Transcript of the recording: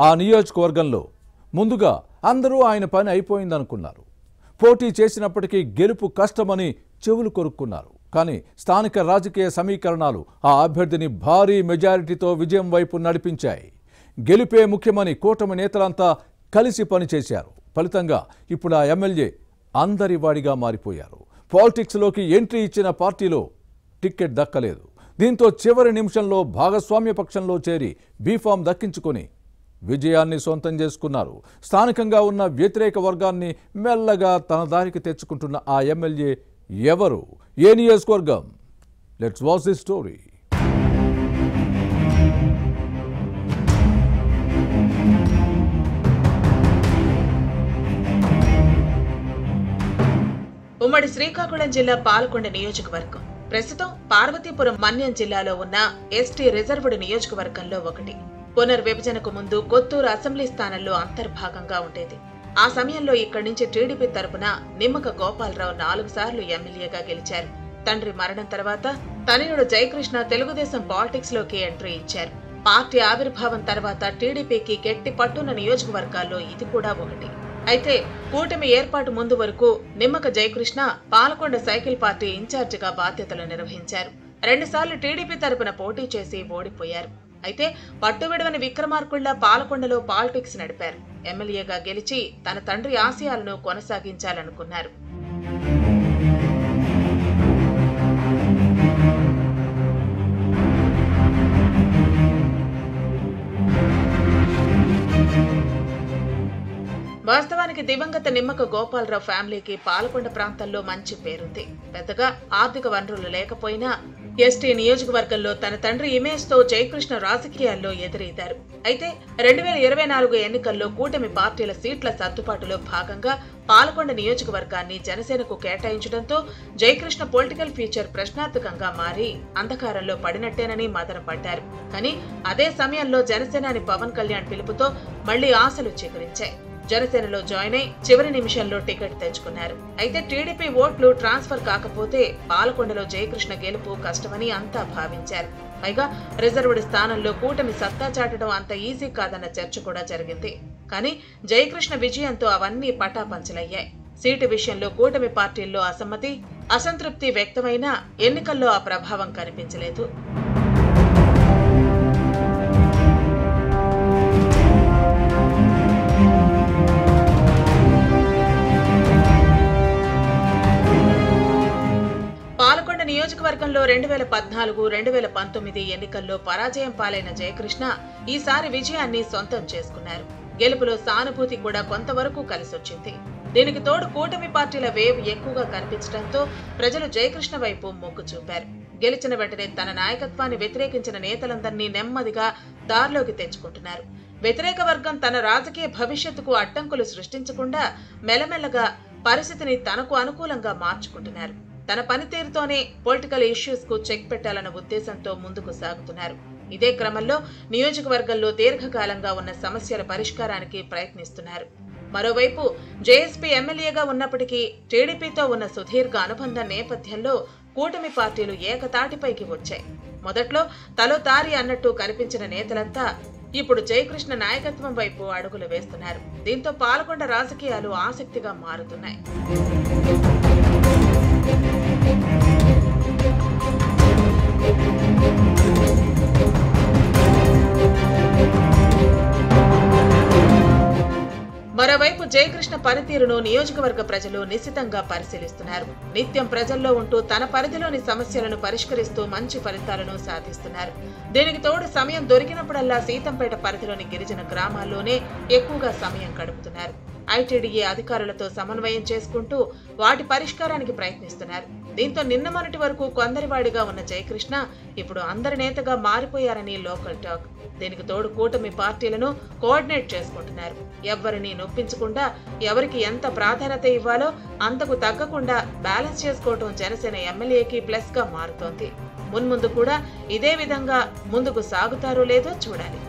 ఆ నియోజకవర్గంలో ముందుగా అందరూ ఆయన పని అయిపోయిందనుకున్నారు. పోటీ చేసినప్పటికీ గెలుపు కష్టమని చెవులు కొరుక్కున్నారు. కానీ స్థానిక రాజకీయ సమీకరణాలు ఆ అభ్యర్థిని భారీ మెజారిటీతో విజయం వైపు నడిపించాయి. గెలుపే ముఖ్యమని కూటమి నేతలంతా కలిసి పనిచేశారు. ఫలితంగా ఇప్పుడు ఆ ఎమ్మెల్యే అందరివాడిగా మారిపోయారు. పాలిటిక్స్లోకి ఎంట్రీ ఇచ్చిన పార్టీలో టికెట్ దక్కలేదు. దీంతో చివరి నిమిషంలో భాగస్వామ్య పక్షంలో చేరి బీఫామ్ దక్కించుకొని విజయాన్ని సొంతం చేసుకున్నారు. స్థానికంగా ఉన్న వ్యతిరేక వర్గాన్ని మెల్లగా తన దారికి తెచ్చుకుంటున్న ఆ ఎమ్మెల్యే ఎవరు? ఏ నియోజకవర్గం? Let's watch this story. ఉమ్మడి శ్రీకాకుళం జిల్లా పాలకొండ నియోజకవర్గం ప్రస్తుతం పార్వతీపురం మన్యం జిల్లాలో ఉన్న ఎస్టీ రిజర్వ్డ్ నియోజకవర్గంలో ఒకటి. పునర్విభజనకు ముందు కొత్తూరు అసెంబ్లీ స్థానంలో అంతర్భాగంగా ఉండేది. ఆ సమయంలో ఇక్కడి నుంచి టీడీపీ తరపున నిమ్మక గోపాలరావు 4 సార్లు ఎమ్మెల్యేగా గెలిచారు. తండ్రి మరణం తర్వాత తనయుడు జయకృష్ణ తెలుగుదేశం పాలిటిక్స్ లోకి ఎంట్రీ ఇచ్చారు. పార్టీ ఆవిర్భావం తర్వాత టీడీపీకి గట్టి పట్టున్న నియోజకవర్గాల్లో ఇది కూడా ఒకటి. అయితే కూటమి ఏర్పాటు ముందు వరకు నిమ్మక జయకృష్ణ పాలకొండ సైకిల్ పార్టీ ఇన్ఛార్జిగా బాధ్యతలు నిర్వహించారు. 2 సార్లు టీడీపీ తరపున పోటీ చేసి ఓడిపోయారు. అయితే పట్టువిడవని విక్రమార్కుళ్ల పాలకొండలో పాలిటిక్స్ నడిపారు. ఎమ్మెల్యేగా గెలిచి తన తండ్రి ఆశయాలను కొనసాగించాలనుకున్నారు. వాస్తవానికి దివంగత నిమ్మక గోపాలరావు ఫ్యామిలీకి పాలకొండ ప్రాంతంలో మంచి పేరుంది. పెద్దగా ఆర్థిక వనరులు లేకపోయినా ఎస్టీ నియోజకవర్గంలో తన తండ్రి ఇమేజ్ తో జయకృష్ణ రాజకీయాల్లో ఎదురీదారు. అయితే 2024 ఎన్నికల్లో కూటమి పార్టీల సీట్ల సర్దుబాటులో భాగంగా పాలకొండ నియోజకవర్గాన్ని జనసేనకు కేటాయించడంతో జయకృష్ణ పొలిటికల్ ఫ్యూచర్ ప్రశ్నార్థకంగా మారి అంధకారంలో పడినట్టేనని మదనపడ్డారు. కానీ అదే సమయంలో జనసేనాని పవన్ కళ్యాణ్ పిలుపుతో మళ్లీ ఆశలు చిగురించాయి. జనసేనలో జాయిన్ అయి చివరి నిమిషంలో టికెట్ తెచ్చుకున్నారు. అయితే టీడీపీ ఓట్లు ట్రాన్స్ఫర్ కాకపోతే పాలకొండలో జయకృష్ణ గెలుపు కష్టమని అంతా భావించారు. పైగా రిజర్వ్డ్ స్థానంలో కూటమి సత్తా చాటడం అంత ఈజీ కాదన్న చర్చ కూడా జరిగింది. కానీ జయకృష్ణ విజయంతో అవన్నీ పటాపంచలయ్యాయి. సీటు విషయంలో కూటమి పార్టీల్లో అసమ్మతి, అసంతృప్తి వ్యక్తమైనా ఎన్నికల్లో ఆ ప్రభావం కనిపించలేదు. పాలకొండ నియోజకవర్గంలో 2014, 2019 ఎన్నికల్లో పరాజయం పాలైన జయకృష్ణ ఈసారి విజయాన్ని సొంతం చేసుకున్నారు. గెలుపులో సానుభూతి కూడా కొంతవరకు కలిసొచ్చింది. దీనికి తోడు కూటమి పార్టీల వేవ్ ఎక్కువగా కనిపించడంతో ప్రజలు జయకృష్ణ వైపు మొగ్గు చూపారు. గెలిచిన వెంటనే తన నాయకత్వాన్ని వ్యతిరేకించిన నేతలందరినీ నెమ్మదిగా దారిలోకి తెచ్చుకుంటున్నారు. వ్యతిరేక వర్గం తన రాజకీయ భవిష్యత్తుకు అడ్డంకులు సృష్టించకుండా మెల్లమెల్లగా పరిస్థితిని తనకు అనుకూలంగా మార్చుకుంటున్నారు. తన పనితీరుతోనే పొలిటికల్ ఇష్యూస్ కు చెక్ పెట్టాలన్న ఉద్దేశంతో ముందుకు సాగుతున్నారు. ఇదే క్రమంలో నియోజకవర్గంలో దీర్ఘకాలంగా ఉన్న సమస్యల పరిష్కారానికి ప్రయత్నిస్తున్నారు. మరోవైపు జేఎస్పీ ఎమ్మెల్యేగా ఉన్నప్పటికీ టీడీపీతో ఉన్న సుదీర్ఘ అనుబంధ నేపథ్యంలో కూటమి పార్టీలు ఏకతాటిపైకి వచ్చాయి. మొదట్లో తలో తారి అన్నట్టు కనిపించిన నేతలంతా ఇప్పుడు జయకృష్ణ నాయకత్వం వైపు అడుగులు వేస్తున్నారు. దీంతో పాలకొండ రాజకీయాలు ఆసక్తిగా మారుతున్నాయి. మరోవైపు జయకృష్ణ పనితీరును నియోజకవర్గ ప్రజలు నిశితంగా పరిశీలిస్తున్నారు. నిత్యం ప్రజల్లో ఉంటూ తన పరిధిలోని సమస్యలను పరిష్కరిస్తూ మంచి ఫలితాలను సాధిస్తున్నారు. దీనికి తోడు సమయం దొరికినప్పుడల్లా సీతంపేట పరిధిలోని గిరిజన గ్రామాల్లోనే ఎక్కువగా సమయం గడుపుతున్నారు. ఐటీడీఏ అధికారులతో సమన్వయం చేసుకుంటూ వాటి పరిష్కారానికి ప్రయత్నిస్తున్నారు. దీంతో నిన్న మొన్నటి వరకు కొందరివాడిగా ఉన్న జయకృష్ణ ఇప్పుడు అందరి నేతగా మారిపోయారని లోకల్ టాక్. దీనికి తోడు కూటమి పార్టీలను కోఆర్డినేట్ చేసుకుంటున్నారు. ఎవరిని నొప్పించకుండా ఎవరికి ఎంత ప్రాధాన్యత ఇవ్వాలో అంతకు తగ్గకుండా బ్యాలెన్స్ చేసుకోవటం జనసేన ఎమ్మెల్యేకి ప్లస్ గా మారుతోంది. మున్ముందు కూడా ఇదే విధంగా ముందుకు సాగుతారో లేదో చూడాలి.